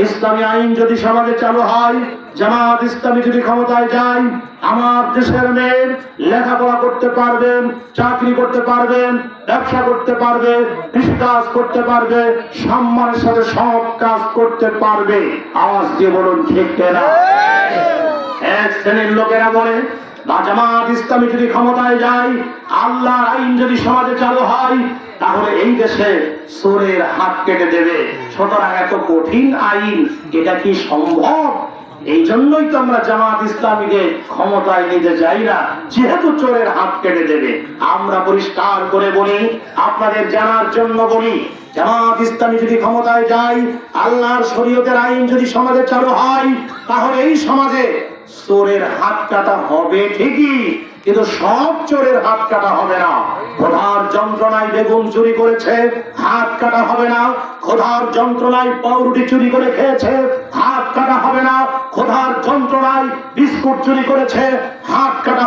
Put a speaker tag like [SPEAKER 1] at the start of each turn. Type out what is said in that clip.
[SPEAKER 1] ইসলামী আইন যদি সমাজে চালু হয়, জামাত ইসলামী যদি ক্ষমতায় যায়, আমার দেশের মেয়ে লেখাপড়া করতে পারবেন, চাকরি করতে পারবেন, ব্যবসা করতে পারবে, কৃষিকাজ করতে পারবে, সম্মানের সাথে সব কাজ করতে পারবে। আওয়াজ দিয়ে বলুন ঠিক কিনা? এক শ্রেণীর লোকেরা বলে বা জামাত ইসলামী যদি ক্ষমতায় যায়, আল্লাহর আইন যদি সমাজে চালু হয়, তাহলে এই দেশে চোরের হাত কেটে দেবে। সুতরাং এত কঠিন আইন, এটা কি সম্ভব? এই জন্যই তো আমরা জামাত ইসলামীকে ক্ষমতায় নিতে চাই না, যেহেতু চোরের হাত কেটে দেবে। আমরা পরিষ্কার করে বলি, আপনাদের জানার জন্য বলি, জামাত ইসলামী যদি ক্ষমতায় যায়, আল্লাহর শরীয়তের আইন যদি সমাজে চালু হয়, তাহলে এই সমাজে চোরের হাত কাটা হবে ঠিকই, কিন্তু সব চোরের হাত কাটা হবে না। ক্ষুধার যন্ত্রণায় বেগুন চুরি করেছে, হাত কাটা হবে না। ক্ষুধার যন্ত্রণায় পাউরুটি চুরি করে খেয়েছে, হাত কাটা হবে না। ক্ষুধার যন্ত্রণায় বিস্কুট চুরি করেছে, হাত কাটা হবে না।